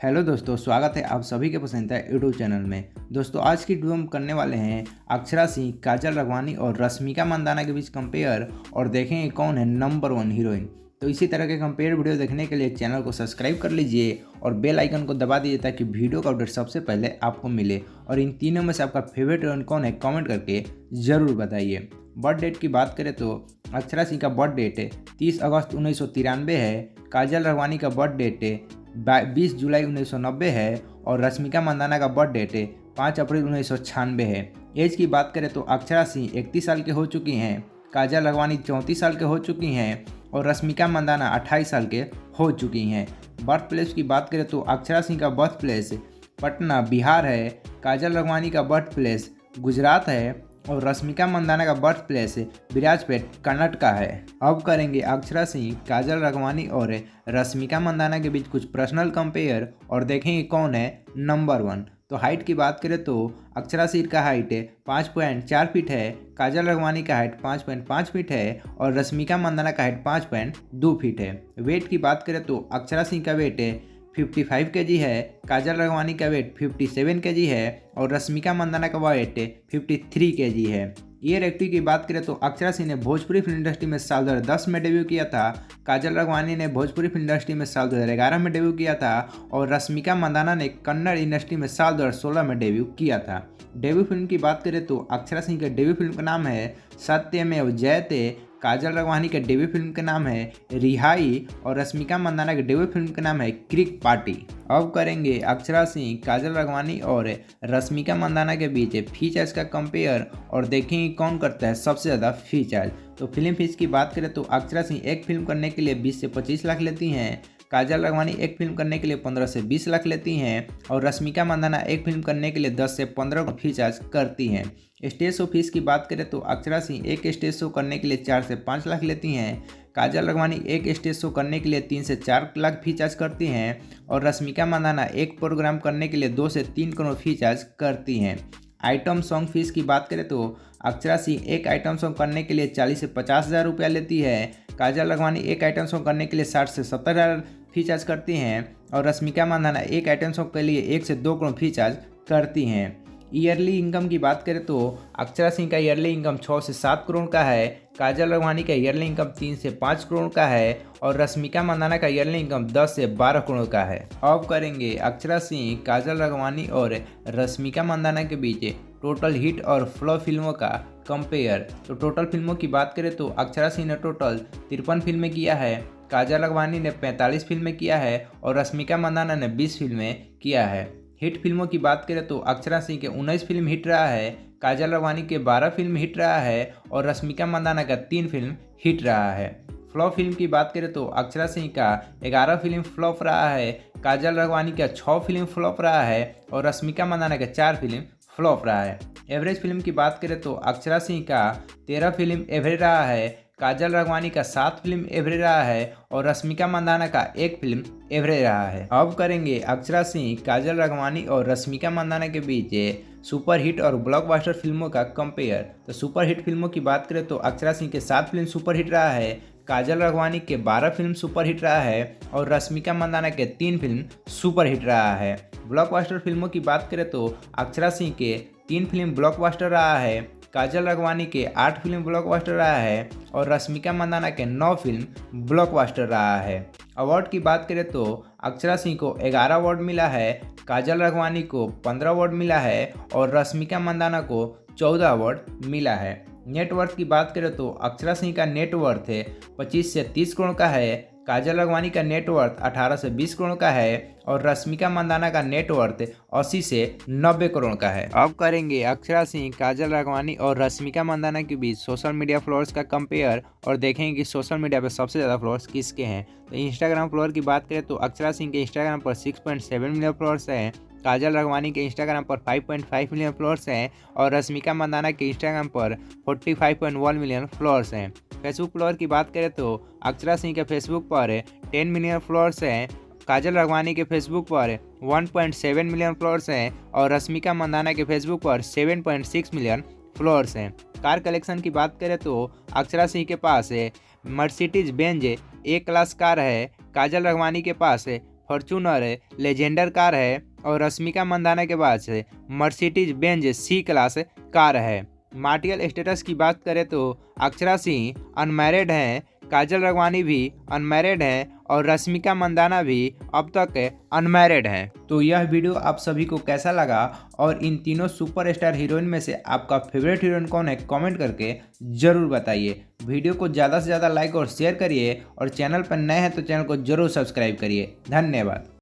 Hello दोस्तों, स्वागत है आप सभी के पसंदीदा यूट्यूब चैनल में। दोस्तों आज की वीडियो हम करने वाले हैं अक्षरा सिंह, काजल राघवानी और रश्मिका मंदाना के बीच कंपेयर और देखेंगे कौन है नंबर 1 हीरोइन। तो इसी तरह के कंपेयर वीडियो देखने के लिए चैनल को सब्सक्राइब कर लीजिए और बेल आइकन को दबा दीजिए ताकि वीडियो का अपडेट सबसे पहले आपको मिले। और इन तीनों में से आपका फेवरेट हीरोइन कौन है कॉमेंट करके ज़रूर बताइए। बर्थ डेट की बात करें तो अक्षरा सिंह का बर्थ डेट 30 अगस्त 1993 है। काजल राघवानी का बर्थ डेट 20 जुलाई 1990 है और रश्मिका मंदाना का बर्थ डेट 5 अप्रैल 1996 है। एज की बात करें तो अक्षरा सिंह 31 साल के हो चुकी हैं, काजल राघवानी 34 साल के हो चुकी हैं और रश्मिका मंदाना 28 साल के हो चुकी हैं। बर्थ प्लेस की बात करें तो अक्षरा सिंह का बर्थ प्लेस पटना बिहार है, काजल राघवानी का बर्थ प्लेस गुजरात है और रश्मिका मंदाना का बर्थ प्लेस विराजपेट कर्नाटक है। अब करेंगे अक्षरा सिंह, काजल राघवानी और रश्मिका मंदाना के बीच कुछ पर्सनल कंपेयर और देखेंगे कौन है नंबर 1। तो हाइट की बात करें तो अक्षरा सिंह का हाइट 5.4 फीट है, काजल राघवानी का हाइट 5.5 फीट है और रश्मिका मंदाना का हाइट 5.2 फीट है। वेट की बात करें तो अक्षरा सिंह का वेट 55 केजी है, काजल राघवानी का वेट 57 केजी है और रश्मिका मंदाना का वेट 53 केजी है। ईयर एक्टिव की बात करें तो अक्षरा सिंह ने भोजपुरी फिल्म इंडस्ट्री में साल 2010 में डेब्यू किया था, काजल राघवानी ने भोजपुरी फिल्म इंडस्ट्री में साल 2011 में डेब्यू किया था और रश्मिका मंदाना ने कन्नड़ इंडस्ट्री में साल 2016 में डेब्यू किया था। डेब्यू फिल्म की बात करें तो अक्षरा सिंह के डेब्यू फिल्म का नाम है सत्यमेव जयते, काजल राघवानी के डेब्यू फिल्म का नाम है रिहाई और रश्मिका मंदाना के डेब्यू फिल्म का नाम है क्रिक पार्टी। अब करेंगे अक्षरा सिंह, काजल राघवानी और रश्मिका मंदाना के बीच फीचर्स का कंपेयर और देखेंगे कौन करता है सबसे ज़्यादा फीचर। तो फिल्म फीस की बात करें तो अक्षरा सिंह एक फिल्म करने के लिए 20 से 25 लाख लेती हैं, काजल राघवानी एक फिल्म करने के लिए 15 से 20 लाख लेती हैं और रश्मिका मंदाना एक फिल्म करने के लिए 10 से 15 को फीचर्स करती हैं। स्टेज शो फीस की बात करें तो अक्षरा सिंह एक स्टेज शो करने के लिए 4 से 5 लाख लेती हैं, काजल राघवानी एक स्टेज शो करने के लिए 3 से 4 लाख फीचर्स करती हैं और रश्मिका मंदाना एक प्रोग्राम करने के लिए 2 से 3 करोड़ फीचर्स करती हैं। आइटम सॉन्ग फीस की बात करें तो अक्षरा सिंह एक आइटम सॉन्ग करने के लिए 40 से 50 हज़ार रुपया लेती है, काजल राघवानी एक आइटम सॉन्ग करने के लिए 60 से 70 हज़ार फीचर्स करती हैं और रश्मिका मंदाना एक आइटम सॉन्ग के लिए 1 से 2 करोड़ फीचर्स करती हैं। ईयरली इनकम की बात करें तो अक्षरा सिंह का ईयरली इनकम 6 से 7 करोड़ का है, काजल राघवानी का ईयरली इनकम 3 से 5 करोड़ का है और रश्मिका मंदाना का ईयरली इनकम 10 से 12 करोड़ का है। अब करेंगे अक्षरा सिंह, काजल राघवानी और रश्मिका मंदाना के बीच टोटल हिट और फ्लॉप फिल्मों का कंपेयर। तो टोटल फिल्मों की बात करें तो अक्षरा सिंह ने टोटल 53 फिल्में किया है, काजल राघवानी ने 45 फिल्में किया है और रश्मिका मंदाना ने 20 फिल्में किया है। हिट फिल्मों की बात करें तो अक्षरा सिंह के 19 फिल्म हिट रहा है, काजल राघवानी के 12 फिल्म हिट रहा है और रश्मिका मंदाना का 3 फिल्म हिट रहा है। फ्लॉप फिल्म की बात करें तो अक्षरा सिंह का 11 फिल्म फ्लॉप रहा है, काजल राघवानी का 6 फिल्म फ्लॉप रहा है और रश्मिका मंदाना का 4 फिल्म फ्लॉप रहा है। एवरेज फिल्म की बात करें तो अक्षरा सिंह का 13 फिल्म एवरेज रहा है, काजल राघवानी का 7 फिल्म एवरेज रहा है और रश्मिका मंदाना का 1 फिल्म एवरेज रहा है। अब करेंगे अक्षरा सिंह, काजल राघवानी और रश्मिका मंदाना के बीच सुपर हिट और ब्लॉकबस्टर फिल्मों का कंपेयर। तो सुपर हिट फिल्मों की बात करें तो अक्षरा सिंह के 7 फिल्म सुपर हिट रहा है, काजल राघवानी के 12 फिल्म सुपर हिट रहा है और रश्मिका मंदाना के 3 फिल्म सुपर हिट रहा है। ब्लॉकबस्टर फिल्मों की बात करें तो अक्षरा सिंह के 3 फिल्म ब्लॉकबस्टर रहा है, काजल राघवानी के 8 फिल्म ब्लॉकबस्टर रहा है और रश्मिका मंदाना के 9 फिल्म ब्लॉकबस्टर रहा है। अवार्ड की बात करें तो अक्षरा सिंह को 11 अवार्ड मिला है, काजल राघवानी को 15 अवार्ड मिला है और रश्मिका मंदाना को 14 अवार्ड मिला है। नेटवर्थ की बात करें तो अक्षरा सिंह का नेटवर्थ 25 से 30 करोड़ का है, काजल राघवानी का नेटवर्थ 18 से 20 करोड़ का है और रश्मिका मंदाना का नेटवर्थ 80 से 90 करोड़ का है। अब करेंगे अक्षरा सिंह, काजल राघवानी और रश्मिका मंदाना के बीच सोशल मीडिया फॉलोअर्स का कंपेयर और देखेंगे कि सोशल मीडिया पर सबसे ज़्यादा फॉलोअर्स किसके हैं। तो इंस्टाग्राम फॉलोअर की बात करें तो अक्षरा सिंह के इंस्टाग्राम पर 6.7 मिलियन फॉलोअर्स हैं, काजल राघवानी के इंस्टाग्राम पर 5.5 मिलियन फॉलोअर्स हैं और रश्मिका मंदाना के इंस्टाग्राम पर 45.1 मिलियन फॉलोअर्स हैं। फेसबुक फॉलोअर की बात करें तो अक्षरा सिंह के फेसबुक पर 10 मिलियन फॉलोअर्स हैं, काजल राघवानी के फेसबुक पर 1.7 मिलियन फॉलोअर्स हैं और रश्मिका मंदाना के फेसबुक पर 7.6 मिलियन फॉलोअर्स हैं। कार कलेक्शन की बात करें तो अक्षरा सिंह के पास मर्सिडीज बेंज ए क्लास कार है, काजल राघवानी के पास फॉर्च्यूनर लेजेंडर कार है और रश्मिका मंदाना के पास Mercedes Benz C class car है। मार्टियल स्टेटस की बात करें तो अक्षरा सिंह अनमैरिड हैं, काजल राघवानी भी अनमैरिड हैं और रश्मिका मंदाना भी अब तक अनमैरिड हैं। तो यह वीडियो आप सभी को कैसा लगा और इन तीनों सुपरस्टार हीरोइन में से आपका फेवरेट हीरोइन कौन है, कमेंट करके ज़रूर बताइए। वीडियो को ज़्यादा से ज़्यादा लाइक और शेयर करिए और चैनल पर नए हैं तो चैनल को ज़रूर सब्सक्राइब करिए। धन्यवाद।